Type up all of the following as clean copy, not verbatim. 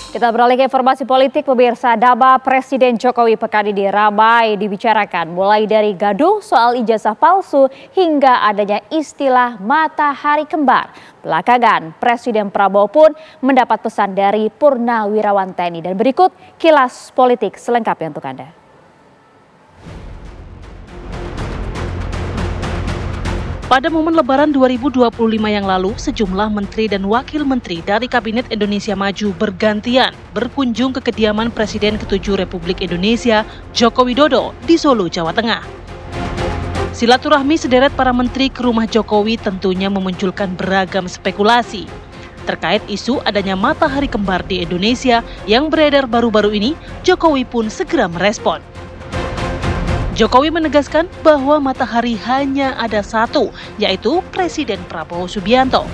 Kita beralih ke informasi politik, pemirsa. Nama Presiden Jokowi pekan ini ramai dibicarakan, mulai dari gaduh soal ijazah palsu hingga adanya istilah matahari kembar. Belakangan, Presiden Prabowo pun mendapat pesan dari Purnawirawan TNI. Dan berikut kilas politik selengkapnya untuk Anda. Pada momen Lebaran 2025 yang lalu, sejumlah menteri dan wakil menteri dari Kabinet Indonesia Maju bergantian berkunjung ke kediaman Presiden ke-7 Republik Indonesia, Joko Widodo, di Solo, Jawa Tengah. Silaturahmi sederet para menteri ke rumah Jokowi tentunya memunculkan beragam spekulasi. Terkait isu adanya matahari kembar di Indonesia yang beredar baru-baru ini, Jokowi pun segera merespon. Jokowi menegaskan bahwa matahari hanya ada satu, yaitu Presiden Prabowo Subianto.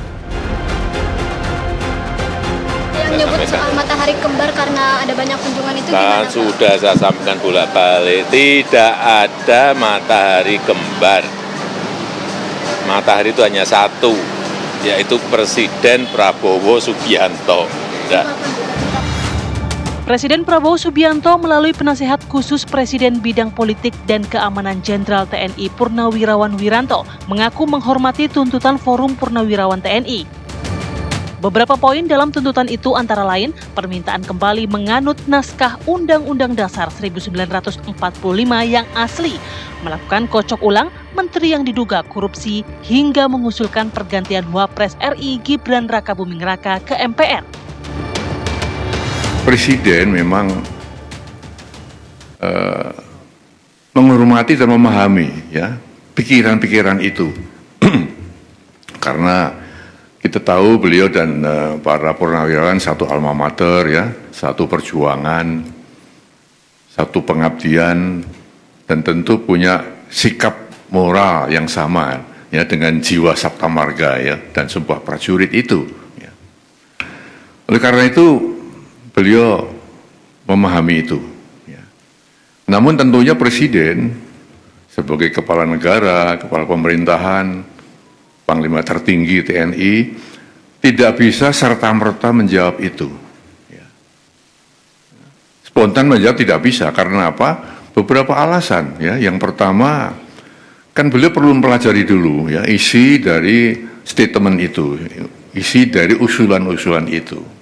Yang menyebut soal matahari kembar karena ada banyak kunjungan itu gimana? Sudah saya sampaikan bolak-balik, tidak ada matahari kembar. Matahari itu hanya satu, yaitu Presiden Prabowo Subianto. Presiden Prabowo Subianto melalui penasehat khusus Presiden Bidang Politik dan Keamanan Jenderal TNI Purnawirawan Wiranto mengaku menghormati tuntutan Forum Purnawirawan TNI. Beberapa poin dalam tuntutan itu antara lain permintaan kembali menganut naskah Undang-Undang Dasar 1945 yang asli, melakukan kocok ulang menteri yang diduga korupsi hingga mengusulkan pergantian Wapres RI Gibran Rakabuming Raka ke MPR. Presiden memang menghormati dan memahami ya pikiran-pikiran itu karena kita tahu beliau dan para purnawirawan satu alma mater ya, satu perjuangan, satu pengabdian, dan tentu punya sikap moral yang sama ya dengan jiwa sabta marga ya dan sebuah prajurit itu ya. Oleh karena itu beliau memahami itu. Ya. Namun tentunya Presiden sebagai kepala negara, kepala pemerintahan, Panglima tertinggi TNI, tidak bisa serta-merta menjawab itu. Ya. Spontan menjawab tidak bisa, karena apa? Beberapa alasan. Ya. Yang pertama, kan beliau perlu mempelajari dulu ya, isi dari statement itu, isi dari usulan-usulan itu.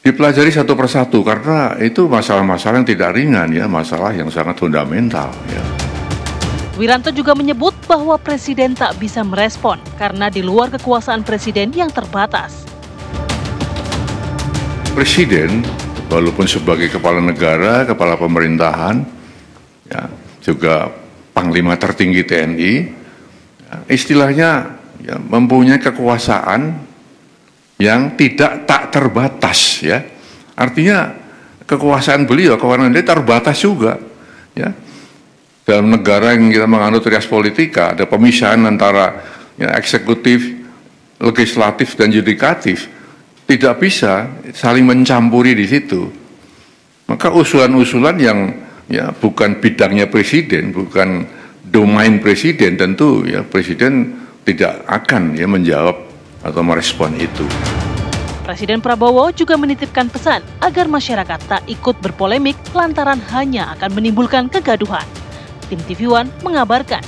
Dipelajari satu persatu karena itu masalah-masalah yang tidak ringan ya, masalah yang sangat fundamental ya. Wiranto juga menyebut bahwa Presiden tak bisa merespon karena di luar kekuasaan Presiden yang terbatas. Presiden walaupun sebagai kepala negara, kepala pemerintahan ya, juga Panglima tertinggi TNI ya, istilahnya ya, mempunyai kekuasaan yang tak terbatas ya. Artinya kekuasaan beliau, kewenangan dia terbatas juga ya. Dalam negara yang kita menganut rias politika, ada pemisahan antara ya, eksekutif, legislatif dan yudikatif. Tidak bisa saling mencampuri di situ. Maka usulan-usulan yang ya bukan bidangnya presiden, bukan domain presiden, tentu ya presiden tidak akan ya menjawab atau merespon itu. Presiden Prabowo juga menitipkan pesan agar masyarakat tak ikut berpolemik lantaran hanya akan menimbulkan kegaduhan. Tim TV One mengabarkan.